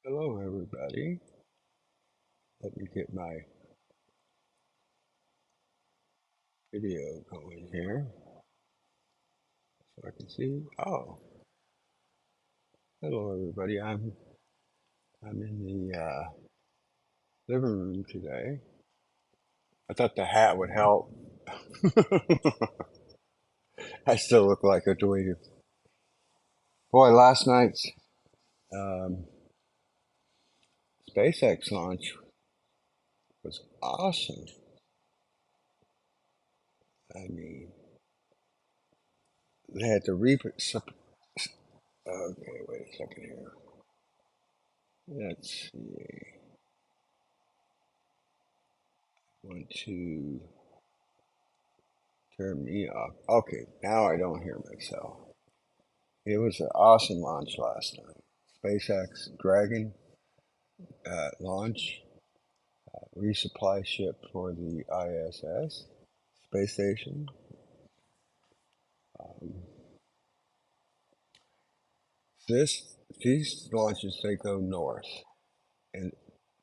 Hello, everybody. Let me get my video going here so I can see. Oh, hello, everybody. I'm in the living room today. I thought the hat would help. I still look like a dweeb. Boy, last night's um, SpaceX launch was awesome. I mean, they had to Okay, wait a second here. Let's see. Want to turn me off. Okay, now I don't hear myself. It was an awesome launch last night. SpaceX Dragon launch, resupply ship for the ISS space station. Um, these launches, they go north, and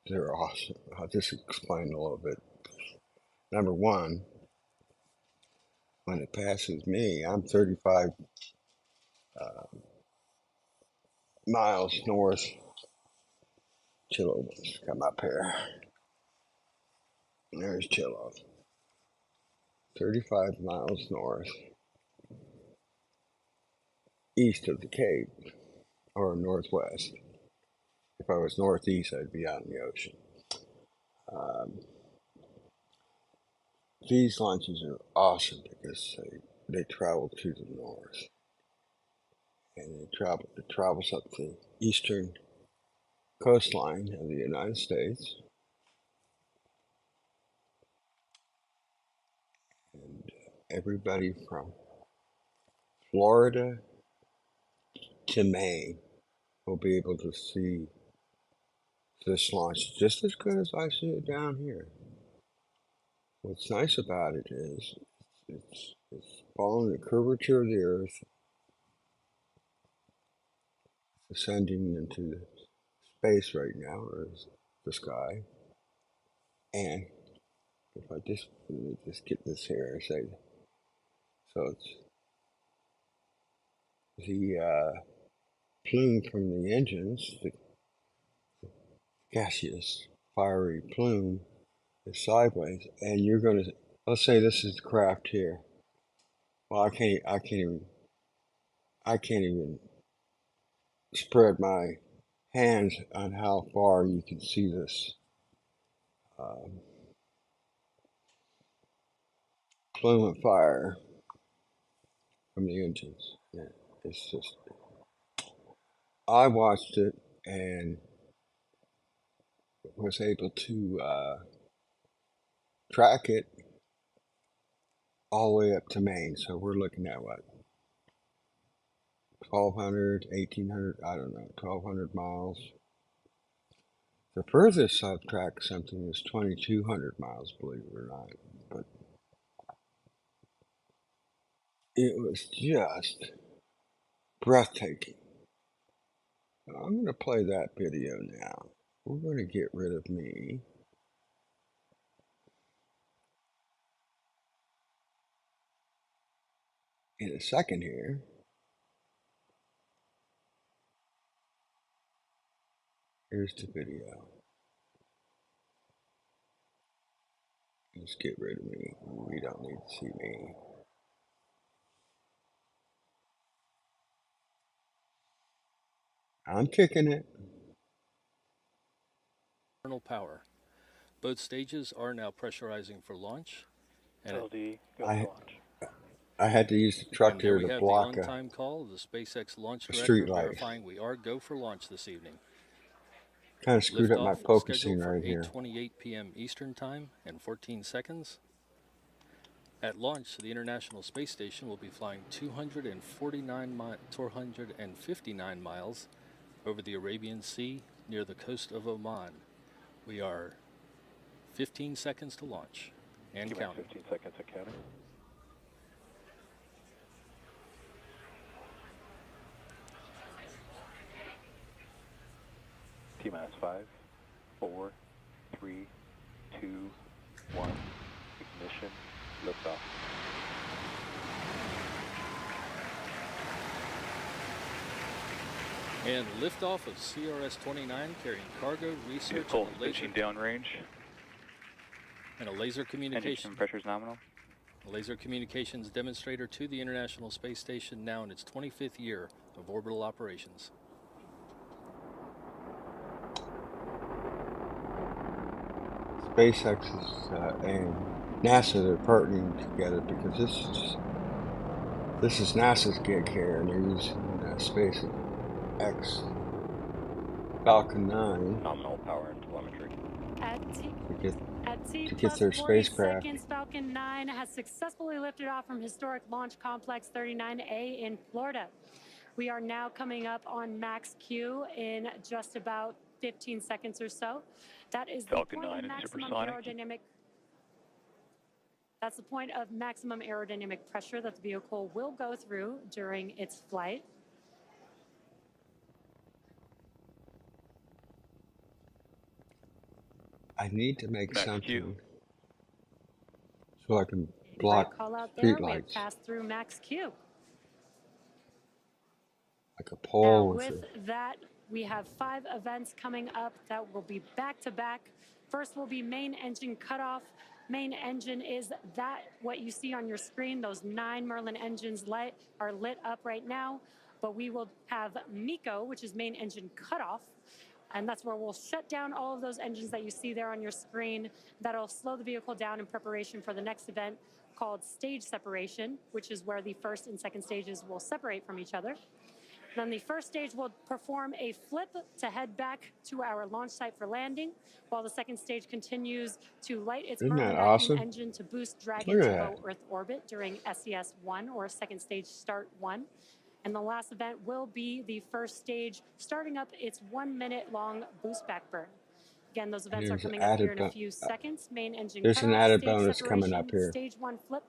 they're awesome. I'll just explain a little bit. Number one, when it passes me, I'm 35 uh, miles north. Chillo wants to come up here. There's Chillo. 35 miles north, east of the Cape, or northwest. If I was northeast, I'd be out in the ocean. Um, these launches are awesome because they travel to the north, and it travels up the eastern coastline of the United States, and everybody from Florida to Maine will be able to see this launch just as good as I see it down here. What's nice about it is it's following the curvature of the Earth, ascending into space right now, or the sky. And if I just get this here, say, so it's the plume from the engines, the gaseous, fiery plume is sideways, and you're going to, let's say this is the craft here. Well, I can't even spread my hands on how far you can see this um, plume of fire from the engines. Yeah, it's just, I watched it and was able to track it all the way up to Maine. So we're looking at what, 1,200, 1,800, I don't know, 1,200 miles. The furthest I've tracked something is 2,200 miles, believe it or not. But it was just breathtaking. I'm going to play that video now. We're going to get rid of me in a second here. Here's the video. Just get rid of me. We don't need to see me. I'm kicking it. Power. Both stages are now pressurizing for launch. And LD, go I for launch. I had to use the truck there here we to have the block on-time call of the SpaceX launch a director street light. verifying we are go for launch this evening. Kind of screwed up my Liftoff is focusing scheduled for right here. 8:28 p.m. Eastern Time in 14 seconds. At launch, the International Space Station will be flying 259 miles over the Arabian Sea near the coast of Oman. We are 15 seconds to launch and counting. 15 seconds and counting. T That's 5, 4, 3, 2, 1. Ignition. Liftoff. And liftoff of CRS-29 carrying cargo, research, Vehicle and a laser, pitching downrange. and a laser Engine communication. pressure is nominal. A laser communications demonstrator to the International Space Station, now in its 25th year of orbital operations. SpaceX and NASA, they're partnering together because this is NASA's gig here, and they're using SpaceX Falcon 9 Nominal power and telemetry. At T to get plus their 40 spacecraft. seconds, Falcon 9 has successfully lifted off from historic Launch Complex 39A in Florida. We are now coming up on max Q in just about 15 seconds or so. That is the Falcon point 9 of is maximum supersonic. aerodynamic. That's the point of maximum aerodynamic pressure that the vehicle will go through during its flight. I need to make Max something Q. so I can Great block call out street there. We have lights, passed through max Q. like a Now, pole with that, we have 5 events coming up that will be back to back. First will be main engine cutoff. Main engine is that what you see on your screen. Those 9 Merlin engines are lit up right now. But we will have MECO, which is main engine cutoff. And that's where we'll shut down all of those engines that you see there on your screen. That'll slow the vehicle down in preparation for the next event called stage separation, which is where the first and second stages will separate from each other. Then the first stage will perform a flip to head back to our launch site for landing, while the second stage continues to light its Isn't Merlin that vacuum awesome? engine to boost Dragon Look to at low Earth orbit during SES-1, or second stage start 1. And the last event will be the first stage, starting up its 1-minute long boost back burn. Again, those events are coming up here in a few seconds. Main engine There's an cutoff, added stage bonus coming up separation, here. stage 1 flip,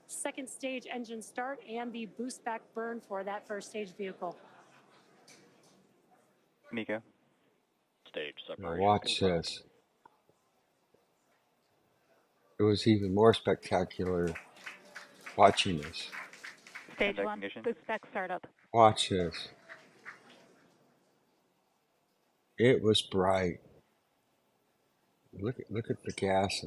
second stage engine start, and the boost back burn for that first stage vehicle. MECO. Stage Now separation. watch this. It was even more spectacular watching this. Stage 1, boost back startup. Watch this. It was bright. Look at the gas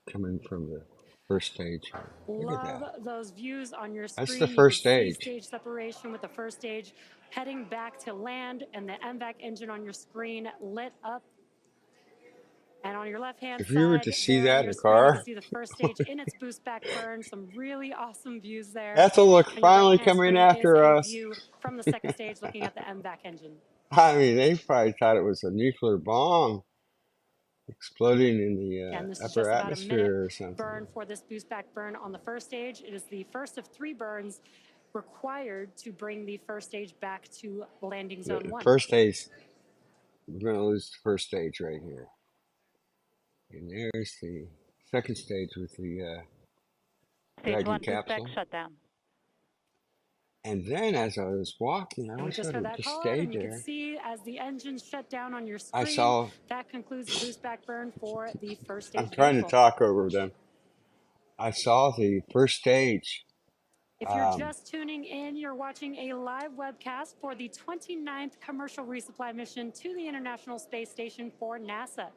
coming from the first stage. Look at that. Love those views on your screen. That's the first You can see stage. stage separation with the first stage heading back to land, and the MVAC engine on your screen lit up. And on your left-hand If side, you were to see there on that in your a screen, you car, can see the first stage in its boost back burn. Some really awesome views there. that's a look On your finally right-hand coming screen after is a us. view from the second stage looking at the MVAC engine. I mean, they probably thought it was a nuclear bomb exploding in the And this is upper just about a atmosphere minute or something. burn for this boost back burn on the first stage. It is the first of 3 burns required to bring the first stage back to landing zone 1. First stage, we're going to lose the first stage right here. And there's the second stage with the Stage 1, Dragon boost back capsule. shutdown. And then as I was walking, I And we always just thought it heard would that just call out, stay and you can there. see as the engines shut down on your screen, I saw, that concludes the boost back burn for the first stage I'm trying vehicle. to talk over them. I saw the first stage. If you're just tuning in, you're watching a live webcast for the 29th commercial resupply mission to the International Space Station for NASA.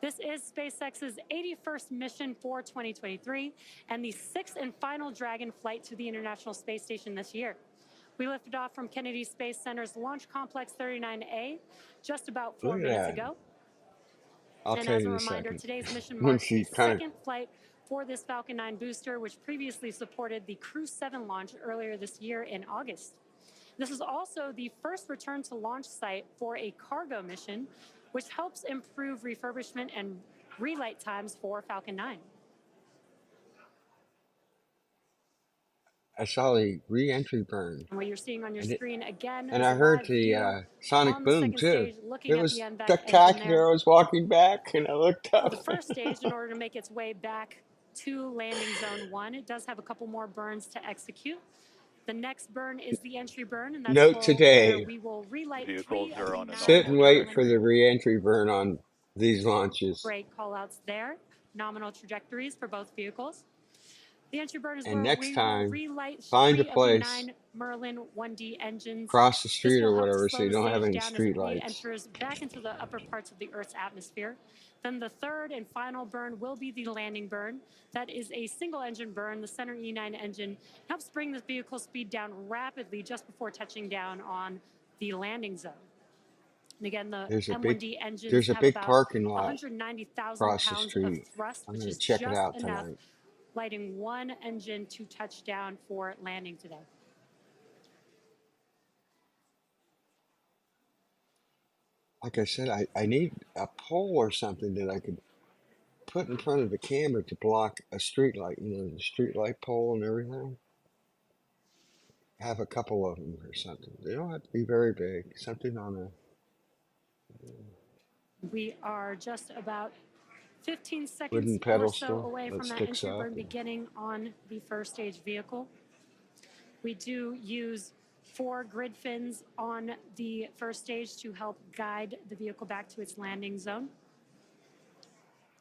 This is SpaceX's 81st mission for 2023 and the 6th and final Dragon flight to the International Space Station this year. We lifted off from Kennedy Space Center's Launch Complex 39A just about 4 minutes ago. I'll And tell as you a in a reminder, second. today's mission Once marks you the kind of second flight for this Falcon 9 booster, which previously supported the Crew 7 launch earlier this year in August. This is also the first return to launch site for a cargo mission, which helps improve refurbishment and relight times for Falcon 9. I saw the re-entry burn. And what you're seeing on your screen again And is I a heard live the view sonic on the boom second too. stage, looking It at was the MVAC engine spectacular. there. I was walking back and I looked So up. the first stage, in order to make its way back to landing zone 1, it does have a couple more burns to execute. The next burn is the entry burn, and that's Note where today, we will relight Vehicles 3 are of on the a 9 sit and nominal wait for trajectory. the re-entry burn on these launches. Great call-outs there. Nominal trajectories for both vehicles. The entry burn is And where next we time, will relight find a 3 of the place 9 Merlin 1D engines. across the This street will or help to whatever so slow you the don't have stage any down as street it lights. re-enters back into the upper parts of the Earth's atmosphere. Then the third and final burn will be the landing burn. That is a single engine burn. The center E9 engine helps bring the vehicle speed down rapidly just before touching down on the landing zone. And again, the M1D engines have about parking lot 190,000 across the pounds of street. thrust, I'm which going is to check it just out enough, tonight. lighting one engine to touch down for landing today. Like I said, I need a pole or something that I could put in front of the camera to block a street light, you know, the street light pole and everything. Have a couple of them or something. They don't have to be very big. Something on a... We are just about 15 seconds wooden or so pedestal away that from that sticks entry up. burn beginning on the first stage vehicle. We do use 4 grid fins on the first stage to help guide the vehicle back to its landing zone.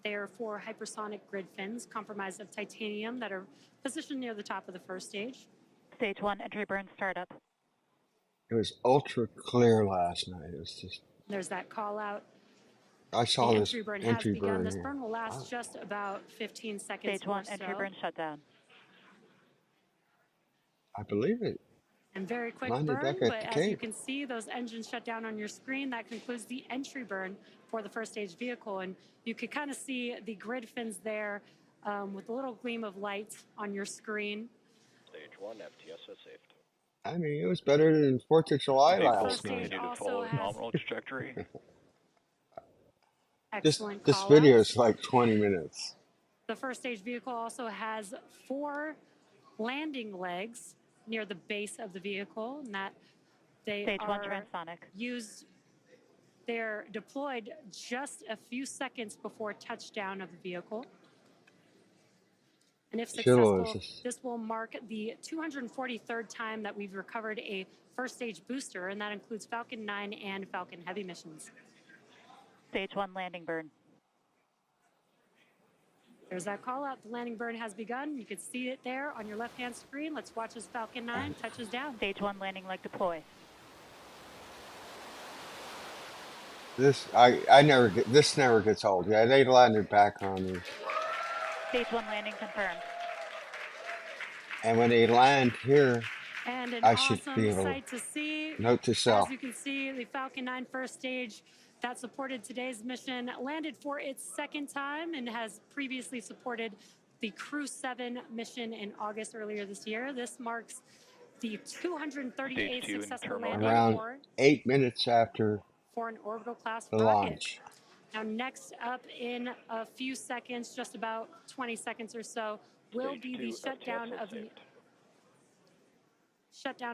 They are 4 hypersonic grid fins comprised of titanium that are positioned near the top of the first stage. Stage 1, entry burn startup. It was ultra clear last night. It was just... There's that call out. I saw this entry burn entry has begun. burn This here. burn will last just about 15 seconds Stage 1, or entry so. burn shutdown. I believe it. And very quick Landed burn, back at but the as you Cape. can see, those engines shut down on your screen. That concludes the entry burn for the first stage vehicle. And you could kind of see the grid fins there with a little gleam of light on your screen. Stage 1, FTS saved. I mean, it was better than 4th of July Vehicle last night. continue to follow nominal trajectory. Excellent This call video outs. is like 20 minutes. The first stage vehicle also has 4 landing legs near the base of the vehicle, and that they Stage 1, are transonic. used. They're deployed just a few seconds before touchdown of the vehicle. And if successful, this will mark the 243rd time that we've recovered a first stage booster, and that includes Falcon 9 and Falcon Heavy missions. Stage 1, landing burn. There's that call out. The landing burn has begun. You can see it there on your left-hand screen. Let's watch as Falcon 9 touches down. Stage 1, landing leg deploy. This never gets old. Yeah, they landed back on me. Stage 1, landing confirmed. And when they land here, and an I should awesome be able sight to see. Note to self. As you can see, the Falcon 9 first stage that supported today's mission landed for its second time and has previously supported the Crew 7 mission in August earlier this year. This marks the 238th successful landing around 8 minutes after for an orbital class the rocket. launch. Now, next up in a few seconds, just about 20 seconds or so, will be the shutdown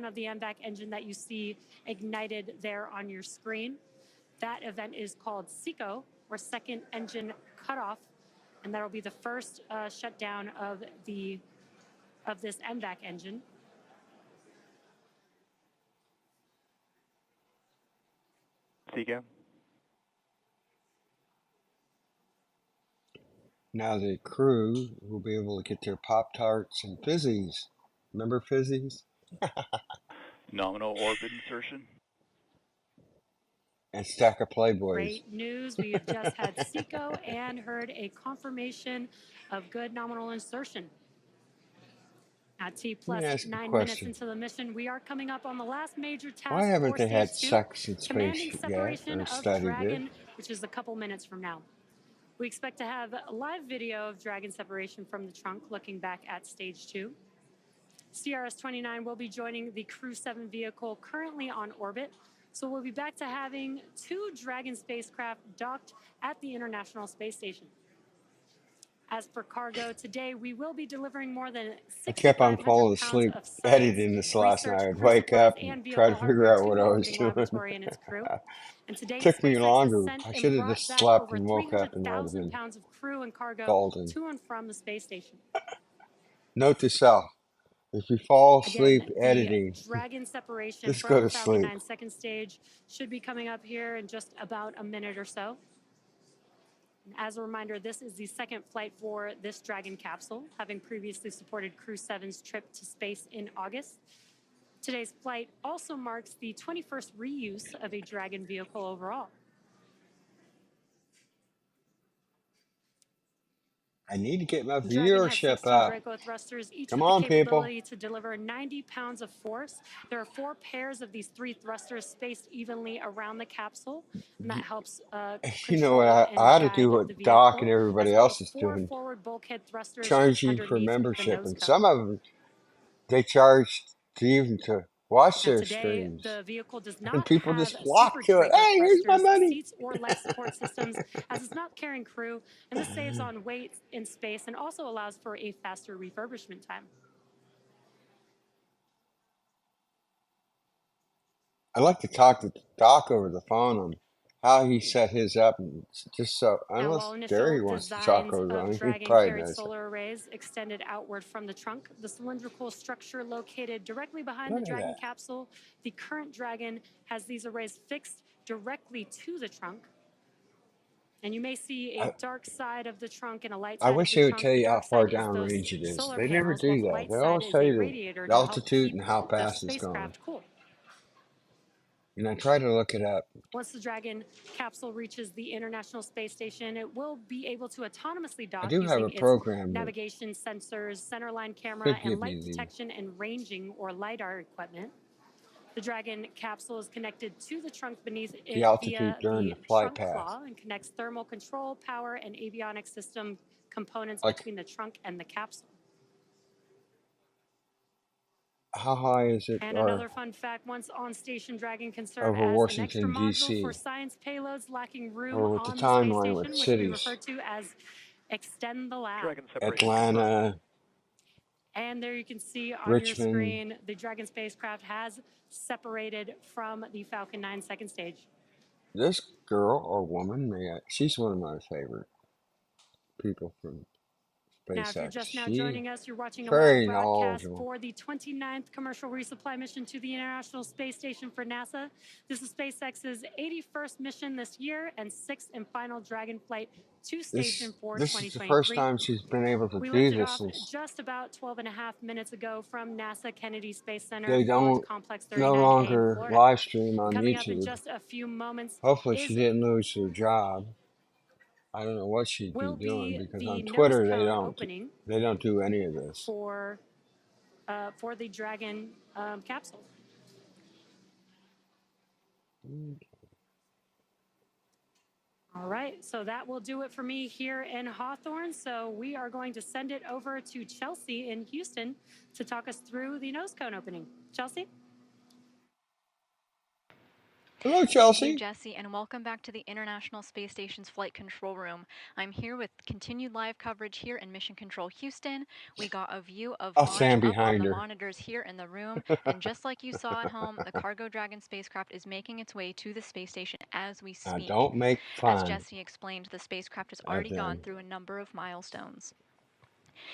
of the MVAC engine that you see ignited there on your screen. That event is called SECO, or Second Engine Cutoff, and that'll be the first shutdown of this MVAC engine. SECO. Now the crew will be able to get their Pop-Tarts and Fizzies. Remember Fizzies? Nominal orbit insertion. And stack of Playboys. Great news. We have just had SECO and heard a confirmation of good nominal insertion. At T plus 9 minutes into the mission, we are coming up on the last major task. Why haven't they had Stage 2, sex in space commanding yet separation or of studied Dragon, it? which is a couple minutes from now. We expect to have a live video of Dragon separation from the trunk looking back at Stage 2. CRS-29 will be joining the Crew 7 vehicle currently on orbit. So we'll be back to having 2 Dragon spacecraft docked at the International Space Station. As for cargo, today we will be delivering more than 6,500 I kept on falling asleep editing this last night. I'd wake up and try to figure out what I was doing. Took me longer. I should have just slept and woke up and I would have been pounds of crew and cargo golden. to and from the space station. Note to self, If you fall Again, asleep the editing, Dragon separation just go from to Falcon sleep. 9 second stage should be coming up here in just about a minute or so. As a reminder, this is the second flight for this Dragon capsule, having previously supported Crew 7's trip to space in August. Today's flight also marks the 21st reuse of a Dragon vehicle overall. I need to get my The Dragon has viewership 16 up. Draco thrusters, each Come with the on, people. capability to deliver 90 pounds of force. There are 4 pairs of these 3 thrusters spaced evenly around the capsule, and that helps You know what control I and ought to do guide what the Doc and vehicle, everybody as well else as is 4 doing. forward bulkhead thrusters Charge you for underneath the membership. nose And cone. some of them, they charge to even to watch Now their today, streams. the vehicle does And not people have just super flock to it. Draco Hey, here's my thrusters, money. seats, or life support systems, as it's not carrying crew, and this saves on weight in space and also allows for a faster refurbishment time. I'd like to talk to Doc over the phone on how he set his up. And just so, Now, unless while Gary initial wants to talk designs over the of phone, he Dragon probably carried knows. solar arrays extended outward from the trunk, the cylindrical structure located directly behind Look the at Dragon that. capsule, the current Dragon has these arrays fixed directly to the trunk. And you may see a dark side of the trunk and a light I side of wish the they would trunk. tell The you how dark far side is those downrange it is. solar They never panels, while do the that. light They side always is tell a you radiator the to help altitude keep and how the fast it's going. spacecraft cool. And I try to look it up. Once the Dragon capsule reaches the International Space Station, it will be able to autonomously I dock do have using a its program that navigation sensors, centerline camera, could and give light me detection and ranging or LiDAR equipment. The Dragon capsule is connected to the trunk beneath the it altitude via during the the flight trunk path. claw and connects thermal control, power, and avionics system components Like, between the trunk and the capsule. how high is it And another fun fact, once on station, Dragon can serve over as an extra Washington, module for D.C.? science payloads lacking room Or with the on the space timeline with station, which we cities? refer to as Extend the Lab. Dragon separation confirmed. Atlanta, And there you can see on your Richmond. screen, the Dragon spacecraft has separated from the Falcon 9 second stage. This girl or woman, she's one of my favorite people from Now, if you're SpaceX. just now She's joining us, you're watching a very live broadcast knowledgeable. for the 29th commercial resupply mission to the International Space Station for NASA. This is SpaceX's 81st mission this year and 6th and final Dragon flight to station for This is the first 2023. time she's been able to We do lifted this off since just about 12 and a half minutes ago from NASA Kennedy Space Center, they Launch don't Complex no 39A in longer Florida. live stream on Coming up in YouTube. just a few moments Hopefully she is didn't lose her job. I don't know what she'd be will doing be because the on nose Twitter cone opening they don't do any of this. for the Dragon capsule. All right, so that will do it for me here in Hawthorne. So we are going to send it over to Chelsea in Houston to talk us through the nose cone opening. Chelsea? Hello, Thank you, Chelsea. Jesse, and welcome back to the International Space Station's Flight Control Room. I'm here with continued live coverage here in Mission Control Houston. We got a view of I'll launch stand up on behind the her. monitors here in the room, and just like you saw at home, the Cargo Dragon spacecraft is making its way to the space station as we Now, speak. don't make As fun Jesse explained, the spacecraft has of already gone them. through a number of milestones.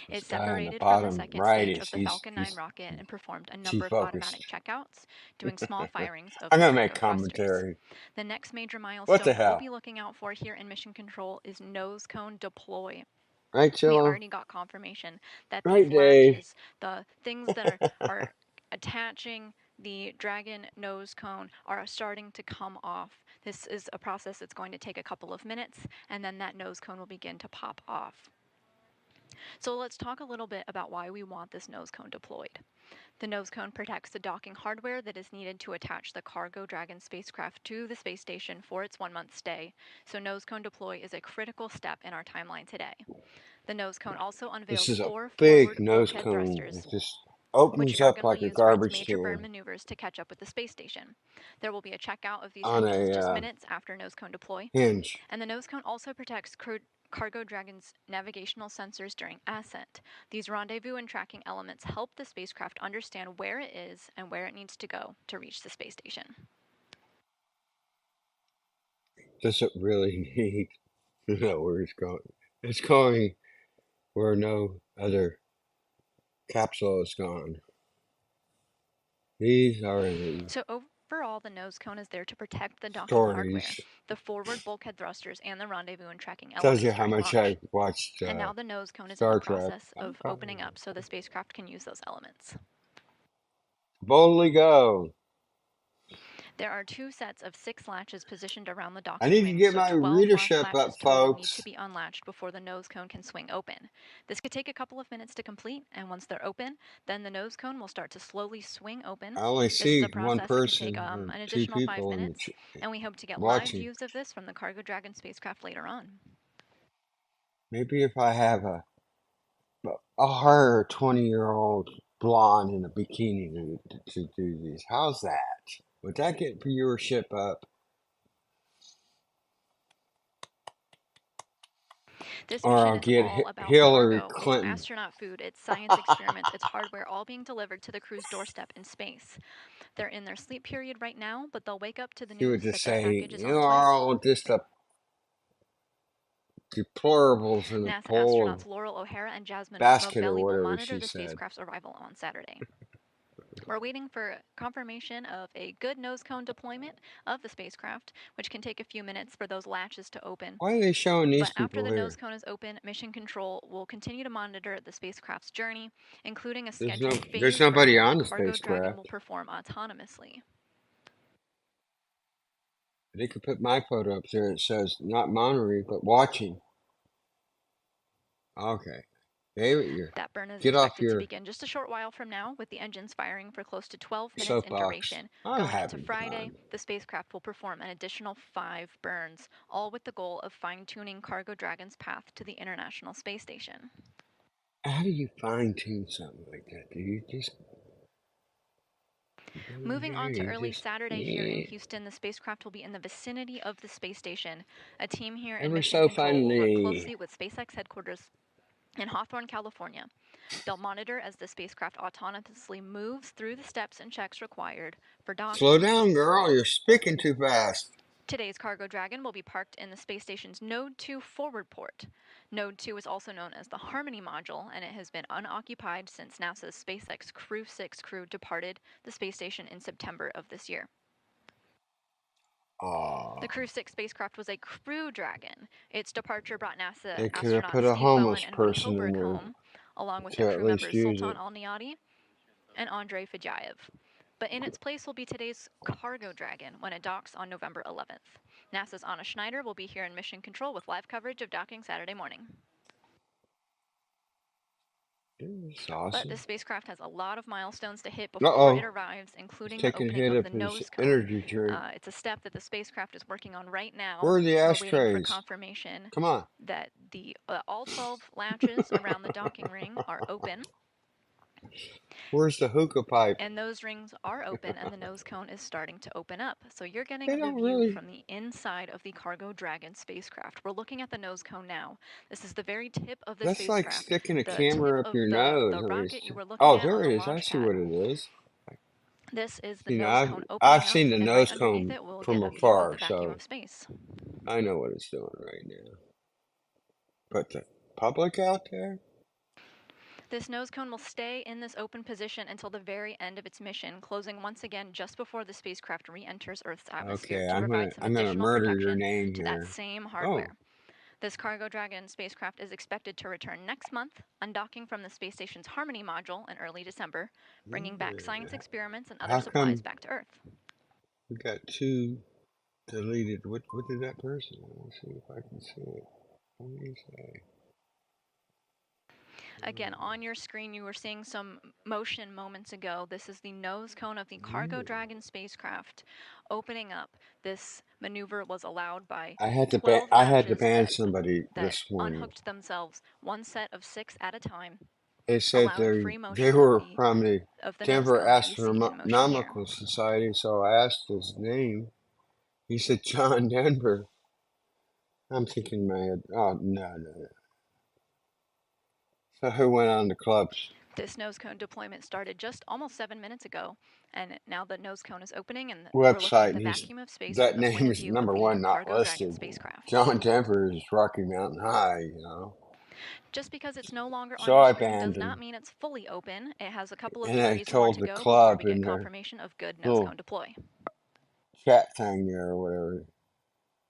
This It guy on the separated from the bottom second right stage is of the Falcon 9 rocket and performed a number chief of focus. automatic checkouts, doing small firings of I'm the gonna make Draco thrusters. commentary. The next major What the milestone we'll hell? be looking out for here in Mission Control is nose cone deploy. Right, We Chilla? already got confirmation that Right, these Dave? latches, the things that are attaching the Dragon nose cone, are starting to come off. This is a process that's going to take a couple of minutes, and then that nose cone will begin to pop off. So let's talk a little bit about why we want this nose cone deployed. The nose cone protects the docking hardware that is needed to attach the Cargo Dragon spacecraft to the space station for its 1-month stay, so nose cone deploy is a critical step in our timeline today. The nose cone also unveils This is a 4 big forward nose bulkhead cone. thrusters, It just which opens up Dragon will like a use for its garbage major burn can maneuvers to catch up with the space station. There will be a checkout of these on engines just a minutes after nose cone deploy, hinge. and the nose cone also protects Cargo Dragon's navigational sensors during ascent. These rendezvous and tracking elements help the spacecraft understand where it is and where it needs to go to reach the space station. Does it really need to know where it's going? It's going where no other capsule is gone. These are the So overall, the nose cone is there to protect the docking hardware, stories. the forward bulkhead thrusters, and the rendezvous and tracking Tells elements you how during much launch. I watched And now the nose cone is in the Star Trek. process of opening up so the spacecraft can use those elements. Boldly go. There are 2 sets of 6 latches positioned around the I docking need to ring, get so my 12 readership latches up, total need folks. to be unlatched before the nose cone can swing open. This could take a couple of minutes to complete, and once they're open, then the nose cone will start to slowly swing open. I only This is see a one process that can take person or an two additional 5 people in minutes, and we hope to get live watching. views of this from the Cargo Dragon spacecraft later on. Maybe if I have I'll hire a 20-year-old blonde in a bikini to do these. How's that? Would that get viewership up? This Or I'll mission is get all about Hillary cargo. It's Clinton. astronaut food, it's science experiments, it's hardware all being delivered to the crew's doorstep in space. They're in their sleep period right now, but they'll wake up to the He would news just that their say, package is you on its way. are all just a deplorables in a NASA bowl astronauts of Laurel O'Hara and Jasmine basket or Moghbeli will whatever monitor she the said. spacecraft's arrival on Saturday. We're waiting for confirmation of a good nose cone deployment of the spacecraft, which can take a few minutes for those latches to open. Why are they showing these But after people the here? nose cone is open, Mission Control will continue to monitor the spacecraft's journey, including a scheduled There's phased nobody burn where on the the Cargo Dragon spacecraft. will perform autonomously. They could put my photo up there. It says not monitoring, but watching. Okay. That burn is Get off expected to your begin just a short while from now, with the engines firing for close to 12 minutes in soapbox. duration. I'm Going into having Friday, fun. the spacecraft will perform an additional 5 burns, all with the goal of fine-tuning Cargo Dragon's path to the International Space Station. How do you fine-tune something like that? Do you just... Moving on to early Saturday here in Houston, the spacecraft will be in the vicinity of the space station. A team here in Mission Control will work closely with SpaceX headquarters in Hawthorne, California. They'll monitor as the spacecraft autonomously moves through the steps and checks required for docking. Slow down, girl. You're speaking too fast. Today's Cargo Dragon will be parked in the space station's Node 2 forward port. Node 2 is also known as the Harmony module, and it has been unoccupied since NASA's SpaceX Crew 6 crew departed the space station in September of this year. The Crew 6 spacecraft was a Crew Dragon. Its departure brought NASA astronauts Steve Bowen and Woody Hoberg home, along with their crew members Sultan Al-Niyati and Andrei Fedyaev. But in its place will be today's Cargo Dragon when it docks on November 11th. NASA's Anna Schneider will be here in Mission Control with live coverage of docking Saturday morning. Awesome. But this spacecraft has a lot of milestones to hit before it arrives, including the opening of the nose cone. It's a step that the spacecraft is working on right now. Where are the ashtrays? We're waiting for confirmation Come on. that the all 12 latches around the docking ring are open. Where's the hookah pipe? And those rings are open, and the nose cone is starting to open up. So you're getting the view from the inside of the Cargo Dragon spacecraft. We're looking at the nose cone now. This is the very tip of the spacecraft. That's like sticking a camera up your nose. The rocket you were looking at there on it the is. I launch see pad. what it is. This is the nose cone opening I've seen the and nose right cone underneath it, we'll from get a afar, view of the vacuum so of space. I know what it's doing right now. But the public out there? This nose cone will stay in this open position until the very end of its mission, closing once again just before the spacecraft re-enters Earth's atmosphere to provide some additional protection to that same hardware. This Cargo Dragon spacecraft is expected to return next month, undocking from the space station's Harmony module in early December, bringing back science experiments and other supplies back to Earth. We got 2 deleted. What did that person? Let's see if I can see it. What did he say? Again, on your screen, you were seeing some motion moments ago. This is the nose cone of the Cargo Dragon spacecraft opening up. This maneuver was allowed by 12 I had to latches ban somebody that this morning. unhooked themselves, one set of 6 at a time. They said they were from the Denver Astronomical Society, so I asked his name. He said John Denver. I'm thinking in my head, oh, no. So who went on the clubs? This nose cone deployment started just almost 7 minutes ago, and now the nose cone is opening, and we're looking at the vacuum of space. That name is number 1 not listed. John Denver is Rocky Mountain High, you know. Just because it's no longer on So your I screen does banned not him. mean it's fully open. It has a couple of And I degrees more told to the go before club we get in their confirmation of good nose little cone deploy. chat thing there or whatever,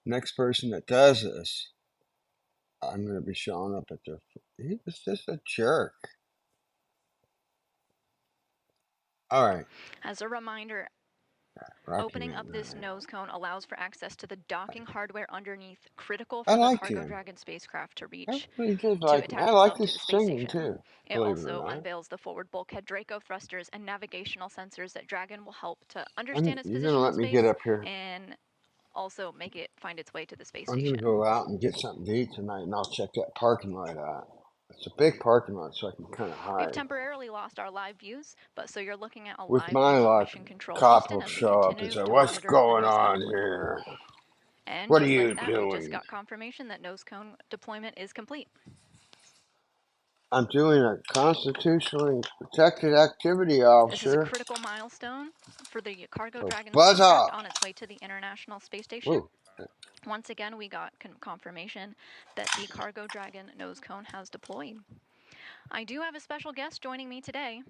next person that does this, I'm going to be showing up at their. He was just a jerk. All right. As a reminder, Rocky opening Man up this Man. nose cone allows for access to the docking hardware underneath, critical I for the liked Cargo him. Dragon spacecraft to reach Everybody did to like me. I attach like itself to his the space singing station. too, It believe it or also not. unveils the forward bulkhead Draco thrusters and navigational sensors that Dragon will help to understand its You're going to position in let me get space up here. and also make it find its way to the space I'm going to station. go out and get something to eat tonight, and I'll check that parking lot out. It's a big parking lot, so I can kind of We've hide. temporarily lost our live views, but so you're looking at a With live my view of luck, Mission Control cop Houston will as we show up and continue say, to "What's monitor the going nose cone on deployment. here? And What are just you like that, we just doing?" got confirmation that nose cone deployment is complete. I'm doing a constitutionally protected activity, This is a officer. critical milestone for the Cargo So Dragon buzz spacecraft off. on its way to the International Space Station. Whoa. Once again, we got confirmation that the Cargo Dragon nose cone has deployed. I do have a special guest joining me today.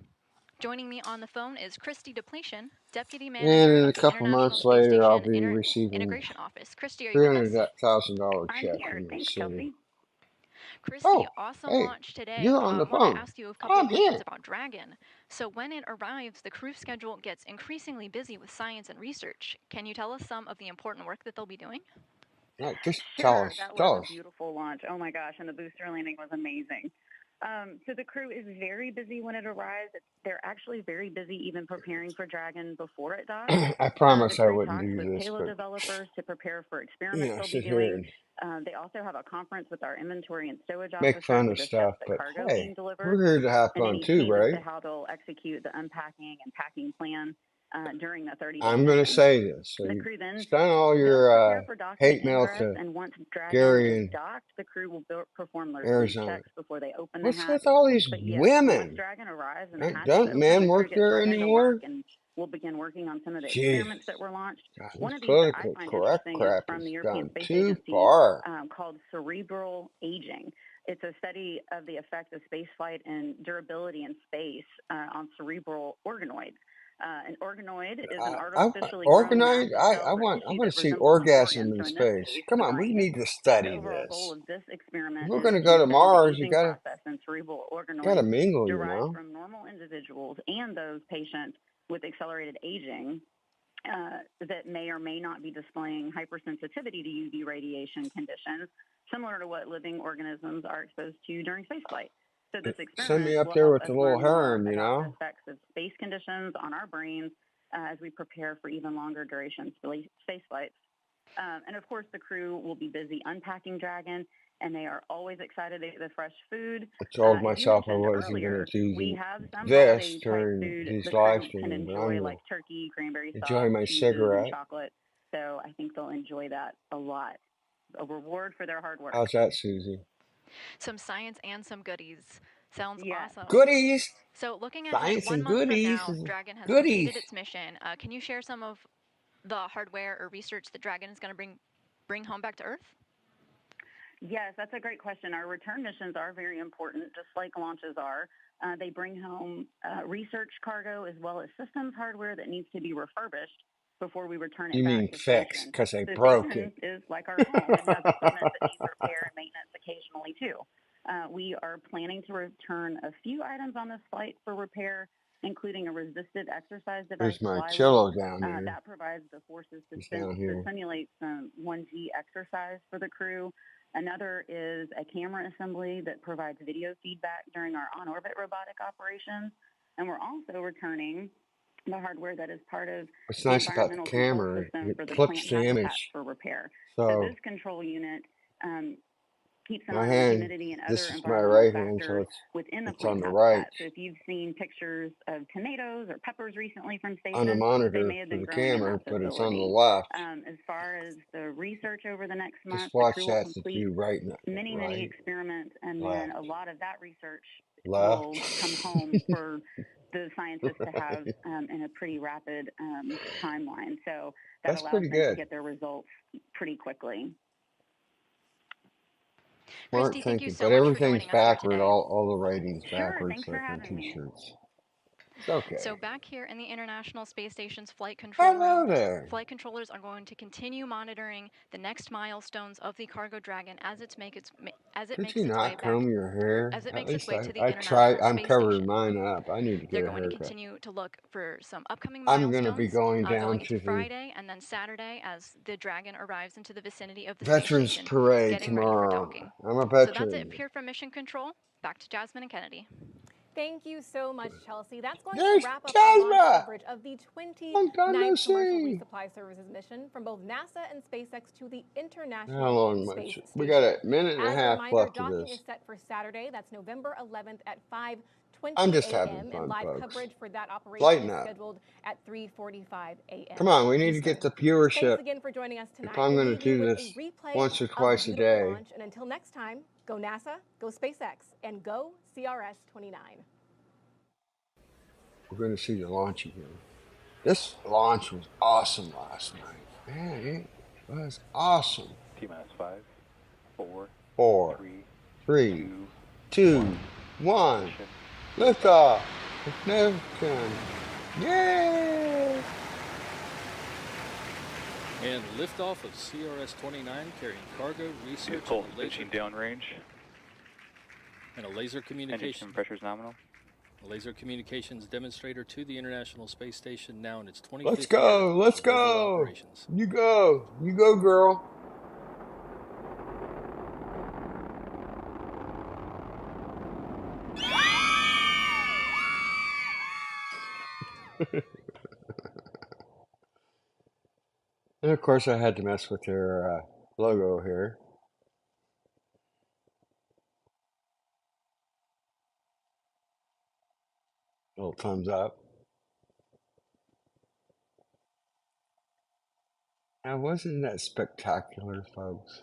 Joining me on the phone is Christy Depletion, Deputy And Manager in a of the couple International months Space later, I'll Station be receiving Integration Office. Christy, are you with us? $300,000 I'm check here. from the Thanks, city. Kelsey. Christy, Oh, awesome hey, launch today. you're on the Want to phone. ask you a couple I'm of questions here. about Dragon. So when it arrives, the crew schedule gets increasingly busy with science and research. Can you tell us some of the important work that they'll be doing? Right, just Sure, tell that was a us. beautiful launch. Oh my gosh, and the booster landing was amazing. So the crew is very busy when it arrives. They're actually very busy even preparing for Dragon before it docks. I The promise I crew wouldn't talks do with this, payload but developers to prepare for experiments they'll be sit here doing. and They also have a conference with our inventory and stowage make officer fun to of discuss stuff. the But cargo hey, being delivered we're here to have and fun any too, changes right? to how they'll execute the unpacking and packing plan during the 30-day I'm going to mission. say this. So The you crew then send all they'll your prepare for docking hate and mail ingress, to and once Dragon Gary is in docked, the crew will perform their sleep Arizona. checks before they open the What's hatch. with all these But yes, once women? Dragon arrives and the hatch is Don't open, men the crew work gets there right into anymore? work, and we'll begin working on some of the Jeez, experiments that were launched. God, One this of these that I political find correct interesting is crap from has the European gone Space too Agency far. called cerebral aging. It's a study of the effect of spaceflight and durability in space on cerebral organoids. An organoid is an artificially grown mass Organoid? of I cells or want tissue to that see resembles an orgasm organ. in So in this space. case, Come a on, we giant. need to The study overall goal this. of this If experiment we're is going to to go to study the Mars, you aging process in cerebral gotta organoids mingle, derived from normal individuals and those patients with accelerated aging that may or may not be displaying hypersensitivity to UV radiation conditions, similar to what living organisms are exposed to during spaceflight. So this Send me experiment up will there help with us the little learn more harem, about the effects of space conditions on our brains as we prepare for even longer duration space flights. And of course, the crew will be busy unpacking Dragon, and they are always excited to get the fresh food. I told As you myself I mentioned wasn't going earlier, to do we have some this holiday type during food these the live crew can streams, but enjoy, I'm like going turkey, cranberry to sauce, enjoy my cheeses, and cigarette. chocolate. So I think they'll enjoy that a lot. A reward for their hard work. How's that, Susie? Some science and some goodies. Sounds awesome. Goodies! So looking ahead, Science 1 and month from goodies! now, Dragon has Goodies! completed its mission. Can you share some of the hardware or research that Dragon is going to bring home back to Earth? Yes, that's a great question. Our return missions are very important, just like launches are. They bring home research cargo as well as systems hardware that needs to be refurbished before we return it You back mean to fixed, station. because they The broke station it. is like our home. It has equipment that needs repair and maintenance occasionally, too. We are planning to return a few items on this flight for repair, including a resisted exercise device There's my fly cello wheel down here. that provides the forces It's down here. to simulate some 1G exercise for the crew. Another is a camera assembly that provides video feedback during our on-orbit robotic operations. And we're also returning the hardware that is part of What's the nice about the environmental control camera, system it for the flips plant the habitats image. for repair. So So this control unit keeps an my eye on hand, humidity and this other is my environmental right hand, so factors within the it's on plant the right. habitat. So if you've seen pictures of tomatoes or peppers recently from On the station, they monitor may have for been the growing in camera, that but it's on the facility. left. As far as the research over the next Just month, the watch crew will that to complete do right, many experiments, and left, then a lot of that research left. will come home for the scientists to have in a pretty rapid timeline. So that That's allows pretty them to good. get their results pretty quickly. Smart Christy, thank you thinking. so But much for everything's joining us here backward. today. All the writing's Sure, backwards, thanks for like on having me. T-shirts. It's okay. So back here in the International Space Station's flight control Hello room, there. flight controllers are going to continue monitoring the next milestones of the Cargo Dragon as it makes its way back, Your hair? as it At makes its least way to the I try. International I'm Space covering Station. mine up. I need to They're get a going to haircut. continue to look for some upcoming I'm milestones. going to be going down going to into the Friday and then Saturday as the Dragon arrives into the vicinity of the Veterans space station, Parade getting ready for tomorrow. docking. I'm a So that's veteran. it here from Mission Control. Back to Jasmine and Kennedy. Thank you so much, Chelsea. That's going There's to wrap up our launch Jasmine! coverage of the Long time no 29th Commercial see. Resupply Services mission from both NASA and SpaceX to the How International long Space much? Station. We got a minute and a As a half reminder, left of docking this. is set for Saturday. That's November 11th at 5:20 I'm just having a.m. fun, and live folks. coverage for that operation Lighten is up. scheduled at 3:45 a.m. Come on, we need to Eastern. get the viewership. Thanks again for joining us tonight. If I'm We'll going leave to you do with this a replay once or of the twice a beautiful day. launch. And until next time, go NASA, go SpaceX, and go CRS 29. We're going to see the launch again. This launch was awesome last night. Man, it was awesome. T-minus 5, 4, 4, 3, 2, 1. Liftoff. Ignition. Yay! And liftoff of CRS-29 carrying cargo, research, Vehicle and a laser, pitching downrange. and a laser Engine communication. pressure is nominal. A laser communications demonstrator to the International Space Station now in its 25th Let's year go. Let's of orbital go. operations. You go. You go, girl. And of course, I had to mess with their logo here. Little thumbs up. Now, wasn't that spectacular, folks?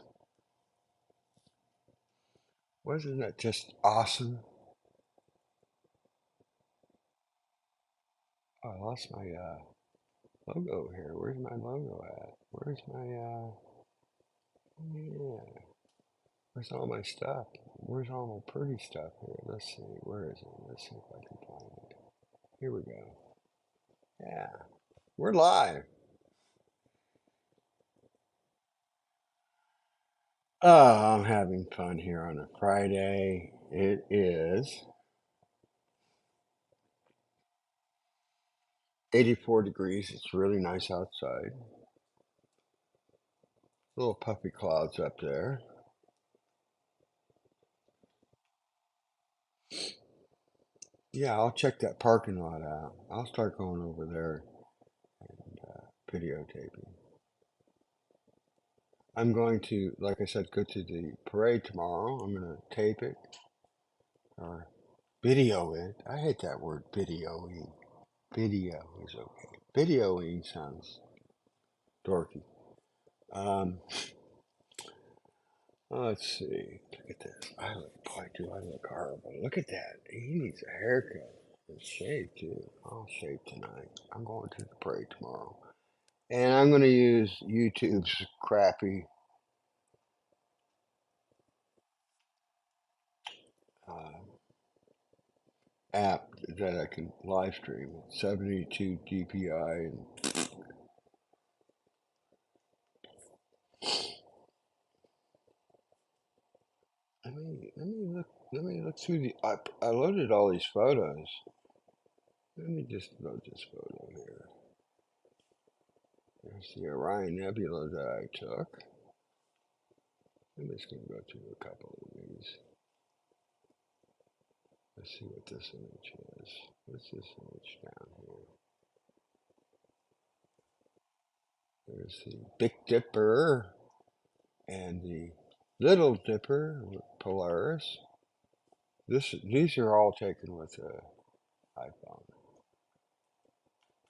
Wasn't that just awesome? Oh, I lost my logo here. Where's my logo at? Where's my yeah. Where's all my stuff? Where's all my pretty stuff here? Let's see. Where is it? Let's see if I can find it. Here we go. Yeah. We're live. Oh, I'm having fun here on a Friday. It is 84 degrees. It's really nice outside. Little puffy clouds up there. Yeah, I'll check that parking lot out. I'll start going over there and videotaping. I'm going to, like I said, go to the parade tomorrow. I'm going to tape it or video it. I hate that word, videoing. Video is okay. Videoing sounds dorky. Let's see. Look at this. Boy, do I look horrible. Look at that. He needs a haircut and shave too. I'll shave tonight. I'm going to the parade tomorrow. And I'm going to use YouTube's crappy app that I can live stream. 72 DPI. And let me look through the. I loaded all these photos. Let me just load this photo here. There's the Orion Nebula that I took. I'm just going to go through a couple of these. Let's see what this image is. What's this image down here? There's the Big Dipper and the Little Dipper with Polaris. These are all taken with an iPhone,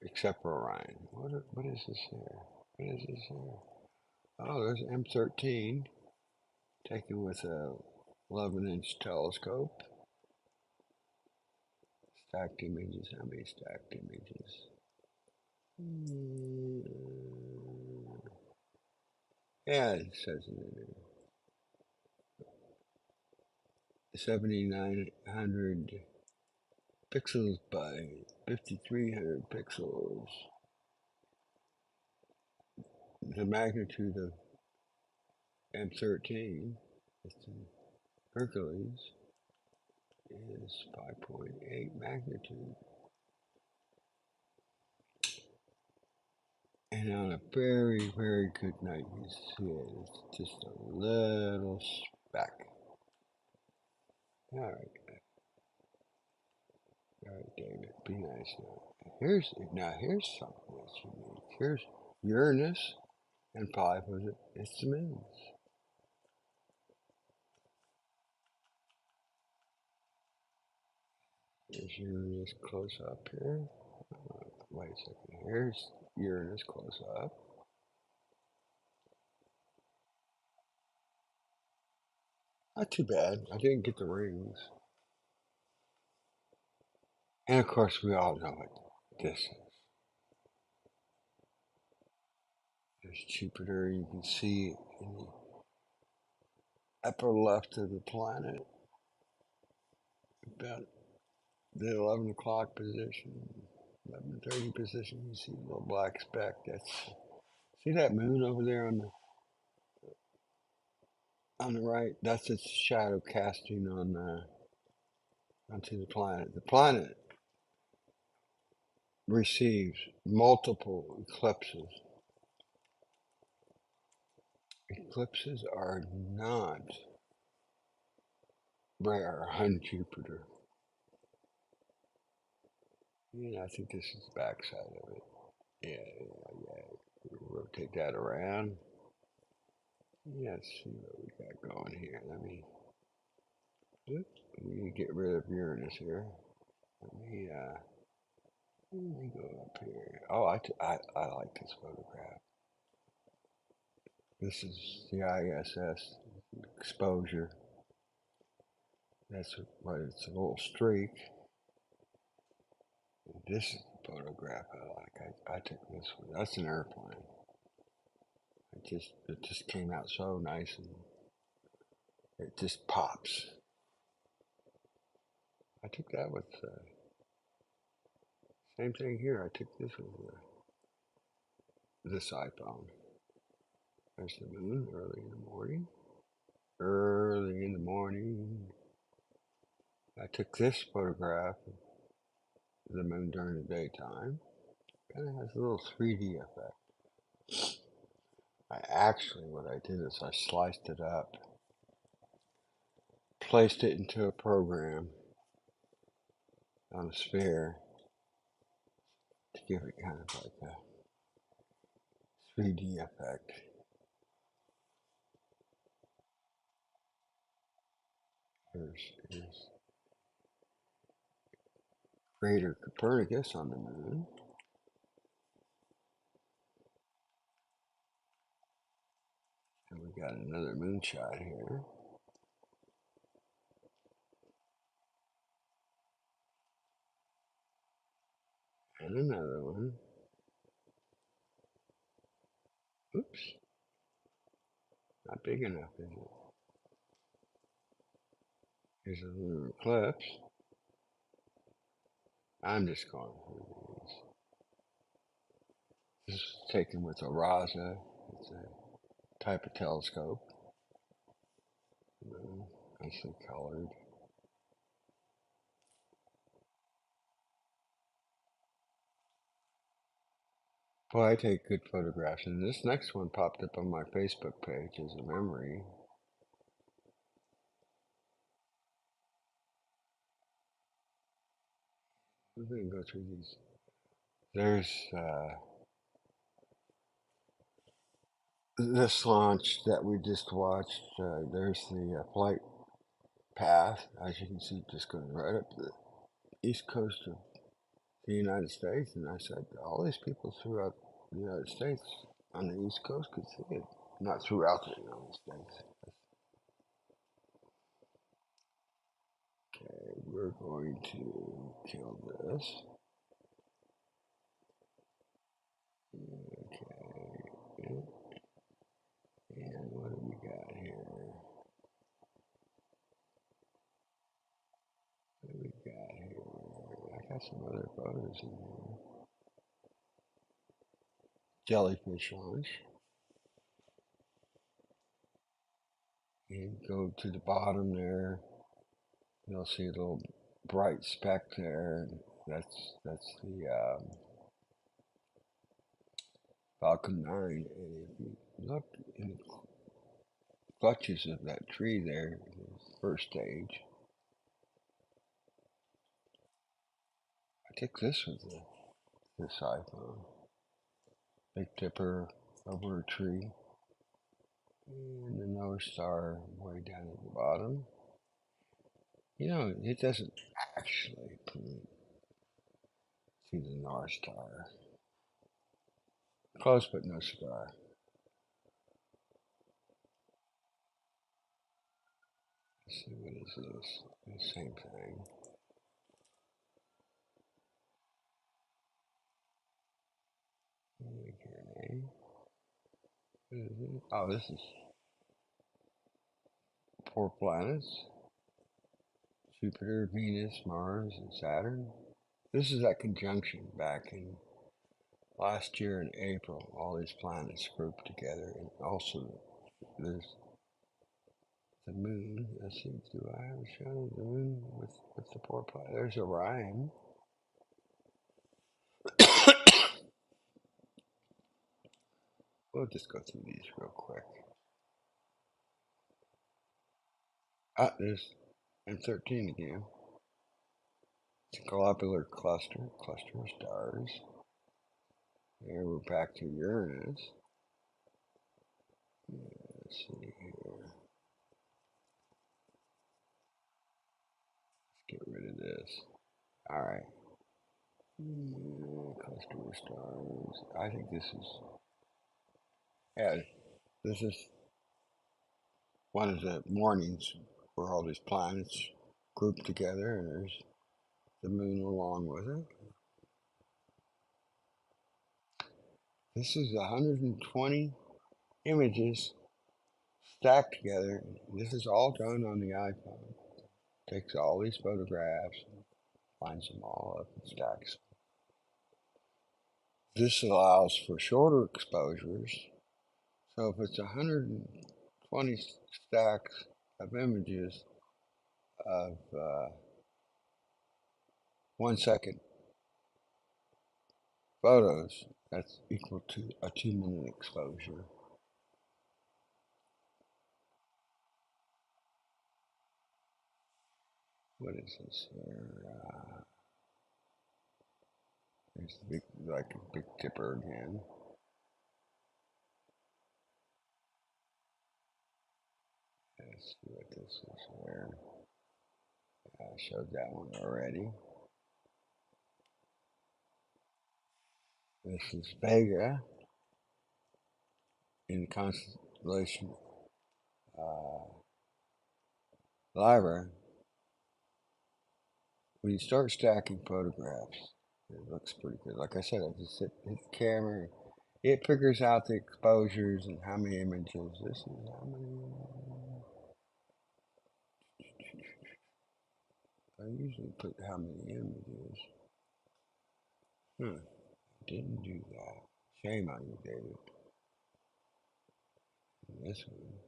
except for Orion. What is this here? What is this here? Oh, there's an M13 taken with a 11-inch telescope. Stacked images. How many stacked images? Yeah, it says it in there. 7,900 pixels by 5,300 pixels. The magnitude of M13, it's in Hercules, is 5.8 magnitude. And on a very, very good night, you see it. It's just a little speck. All right, David, be nice now. Here's something that's unique. Here's Uranus and 5 of its moons. Here's Uranus close up here. Wait a second. Here's Uranus close up. Not too bad. I didn't get the rings. And of course, we all know what this is. There's Jupiter. You can see in the upper left of the planet, about the 11 o'clock position, 11:30 position. You see a little black speck. See that moon over there on the right? That's its shadow casting onto the planet. The planet receives multiple eclipses. Eclipses are not rare on Jupiter. Yeah, I think this is the backside of it. Yeah. Rotate that around. Let's see what we got going here. Let me get rid of Uranus here. Let me go up here. Oh, I like this photograph. This is the ISS exposure. That's what it's a little streak. This is the photograph I like. I took this one. That's an airplane. It just came out so nice and it just pops. I took that with same thing here. I took this with this iPhone. There's the moon early in the morning. Early in the morning. I took this photograph of the moon during the daytime. Kind of has a little 3D effect. What I did is I sliced it up, placed it into a program on a sphere to give it kind of like a 3D effect. Here's Crater Copernicus on the moon. And we got another moonshot here. And another one. Oops. Not big enough, is it? Here's a lunar eclipse. I'm just going through these. This is taken with a Raza. It's a type of telescope. Nicely colored. Well, I take good photographs, and this next one popped up on my Facebook page as a memory. We're going to go through these. There's this launch that we just watched. There's the flight path. As you can see, just goes right up the east coast of the United States. And I said, all these people throughout the United States on the East Coast could see it. Not throughout the United States. Okay, we're going to kill this. Okay. And what do we got here? got some other photos in here. Jellyfish launch. And go to the bottom there. You'll see a little bright speck there. That's the Falcon 9. And if you look in the clutches of that tree there, the first stage. I think this was this iPhone. Big Dipper over a tree. And the North Star way down at the bottom. You know, it doesn't actually point to the North Star. Close but no cigar. Let's see, what is this? The same thing. Okay. What is it? Oh, this is 4 planets. Jupiter, Venus, Mars, and Saturn. This is that conjunction back in last year in April. All these planets grouped together, and also there's the moon. Let's see, do I have a shot of the moon with the 4 planets? There's Orion. We'll just go through these real quick. Ah, there's M13 again. It's a globular cluster of stars. Here we're back to Uranus. Let's see here. Let's get rid of this. Alright. Cluster of stars. I think this is... Yeah, this is one of the mornings where all these planets grouped together, and there's the moon along with it. This is 120 images stacked together. This is all done on the iPhone. Takes all these photographs, lines them all up and stacks. This allows for shorter exposures. So if it's 120 stacks of images of 1 second photos, that's equal to a 2-minute exposure. What is this here? There's the big, like a Big Dipper again. Let's see what this is here. I showed that one already. This is Vega in the constellation Lyra. When you start stacking photographs, it looks pretty good. Like I said, I just hit the camera. It figures out the exposures and how many images. This is how many. I usually put how many images. Didn't do that. Shame on you, David. And this one.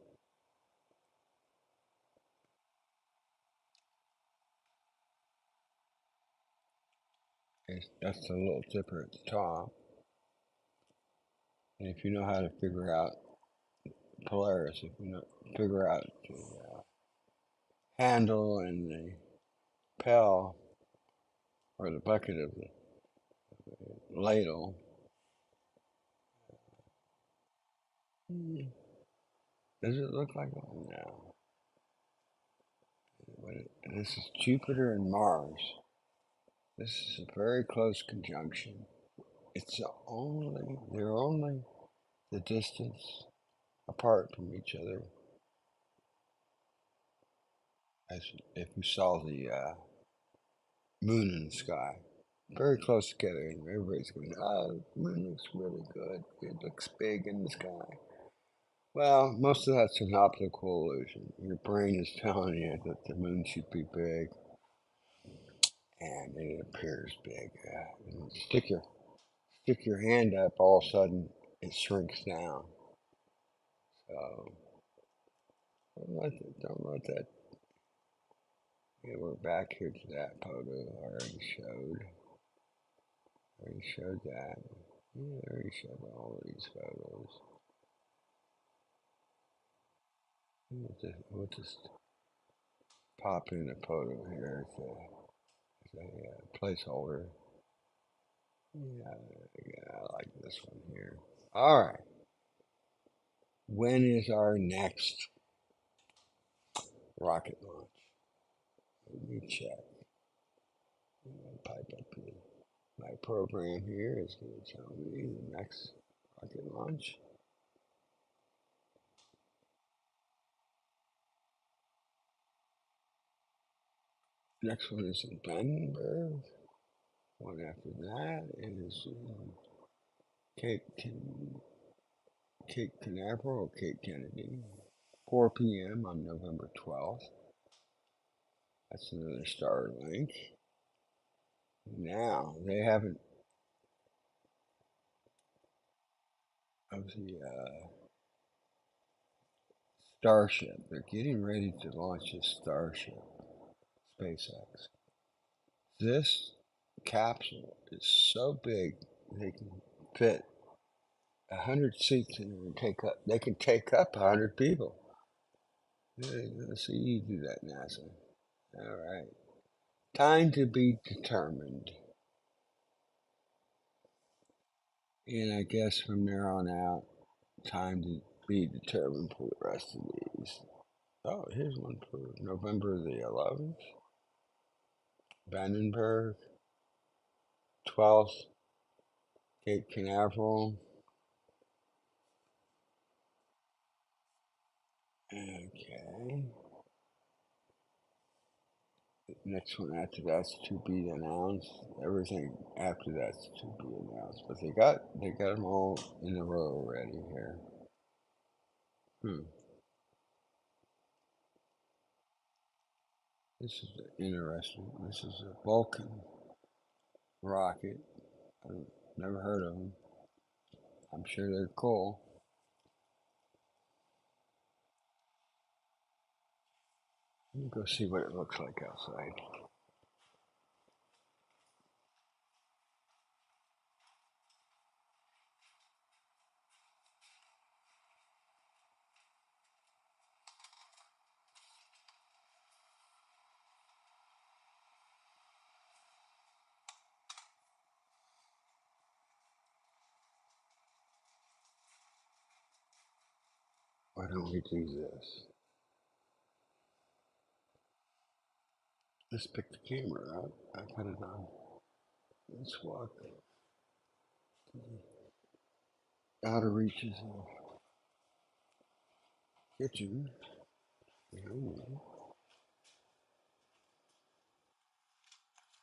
That's the little dipper at the top. And if you know how to figure out Polaris, if you know, figure out the handle and the pail or the bucket of the ladle. Does it look like that? No. This is Jupiter and Mars. This is a very close conjunction. They're only the distance apart from each other. As if you saw the moon in the sky. Very close together, and everybody's going, oh, the moon looks really good. It looks big in the sky. Well, most of that's an optical illusion. Your brain is telling you that the moon should be big. and it appears big. And stick your hand up, all of a sudden it shrinks down. So don't let that. Yeah, we're back here to that photo. I already showed that. Yeah, I already showed all of these photos. We'll just pop in a photo here as a placeholder. Yeah, I like this one here. All right. When is our next rocket launch? Let me check. I'm going to pipe up here. My program here is going to tell me the next rocket launch. Next one is in Vandenberg. One after that is Cape Canaveral or Cape Kennedy. 4 p.m. on November 12th. That's another Starlink. Now, they haven't, of the Starship, they're getting ready to launch a Starship, SpaceX. This capsule is so big, they can fit 100 seats in it and they can take up 100 people. Let's see you do that, NASA. All right. Time to be determined. And I guess from there on out, time to be determined for the rest of these. Oh, here's one for November the 11th. Vandenberg. 12th, Cape Canaveral. Okay. Next one after that's to be announced. Everything after that's to be announced. But they got them all in a row already here. This is interesting. This is a Vulcan rocket. I've never heard of them. I'm sure they're cool. Let me go see what it looks like outside. Why don't we do this? Let's pick the camera up. I put it on. Let's walk to the outer reaches of the kitchen.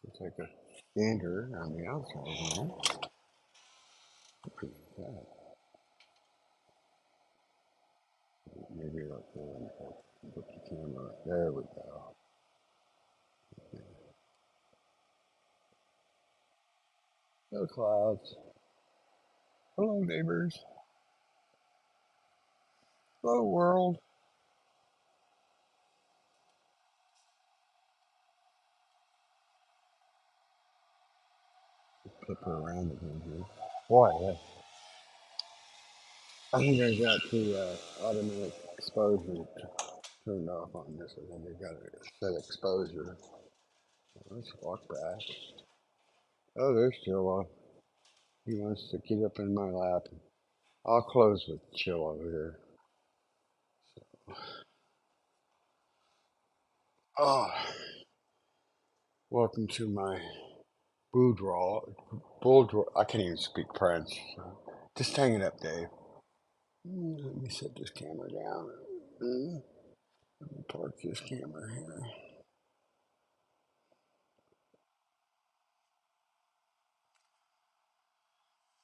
Looks like a gander on the outside here. Look at that. Maybe like put the camera. There we go. No clouds. Hello, neighbors. Hello, world. Flip her around again here. Boy, I think I got the automatic exposure turned off on this. I think I got a set exposure. Let's walk back. Oh, there's Chilla. He wants to get up in my lap. I'll close with Chilla here. Oh, welcome to my boudoir. I can't even speak French. So just hang it up, Dave. Let me set this camera down. Let me park this camera here.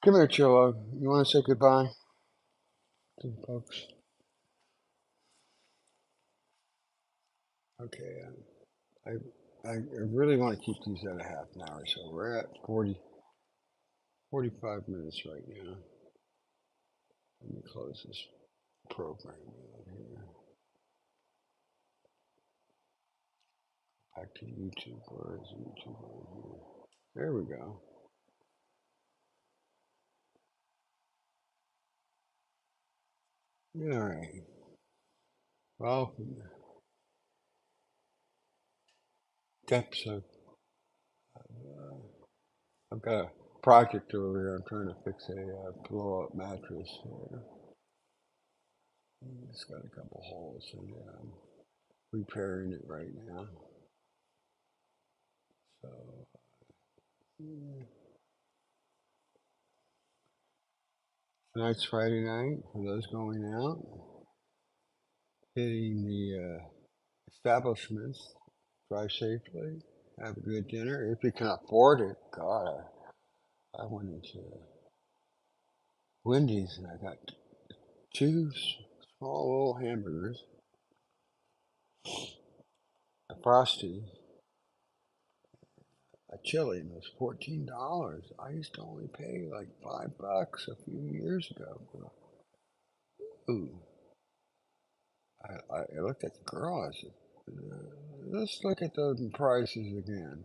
Come here, Chilla. You want to say goodbye to the folks? Okay. I really want to keep these at a half an hour, so we're at 45 minutes right now. Let me close this program out here. Back to YouTube. Where is YouTube on here? There we go. All right. Well, episode. I've got a project over here. I'm trying to fix a blow-up mattress here. It's got a couple holes in it. I'm repairing it right now. So, tonight's Friday night for those going out, hitting the establishments. Drive safely. Have a good dinner if you can afford it. God, I went into Wendy's and I got two small little hamburgers, a frosty, a chili, and it was $14. I used to only pay like $5 a few years ago. Ooh. I looked at the girl. I said, let's look at those prices again.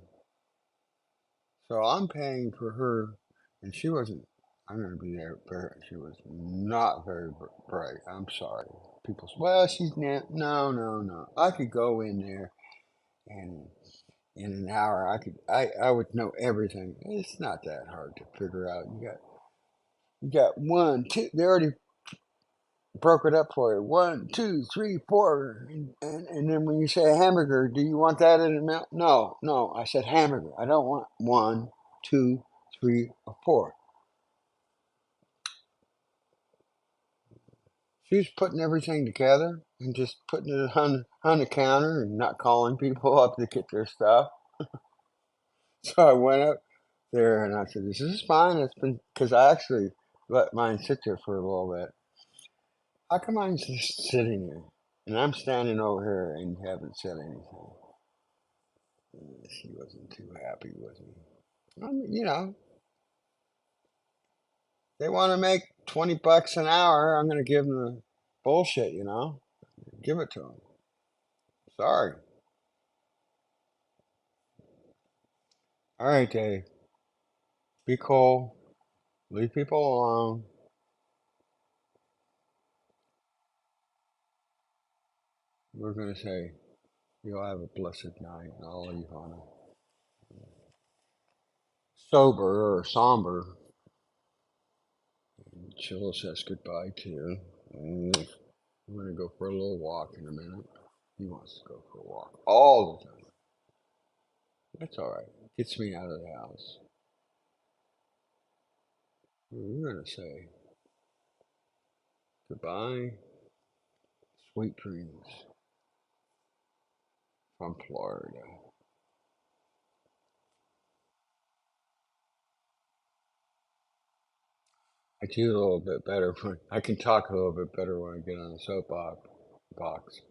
So I'm paying for her, and she wasn't. I'm going to be there for her. She was not very bright. I'm sorry. People say, well, she's not. No, no, no. I could go in there, and in an hour, I would know everything. It's not that hard to figure out. You got one, two. They already broke it up for you. 1, 2, 3, 4, and then when you say a hamburger, do you want that in a mouth? No, no. I said hamburger. I don't want 1, 2, 3, or 4. She's putting everything together and just putting it on the counter and not calling people up to get their stuff. So I went up there and I said, "This is fine." It's been because I actually let mine sit there for a little bit. How come mine's just sitting there and I'm standing over here and you haven't said anything? She wasn't too happy with me. You know, they want to make $20 an hour. I'm going to give them the bullshit. You know, give it to them. Sorry. All right, Dave. Be cool. Leave people alone. We're going to say, you'll have a blessed night. And I'll leave on a sober or somber. And Chill says goodbye too. And I'm going to go for a little walk in a minute. He wants to go for a walk all the time. That's all right. Gets me out of the house. We're going to say goodbye. Sweet dreams from Florida. I do a little bit better when I can talk a little bit better when I get on the soapbox,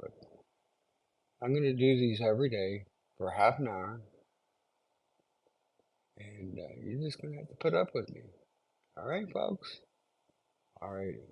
but I'm going to do these every day for half an hour, and you're just going to have to put up with me. All right, folks? All right.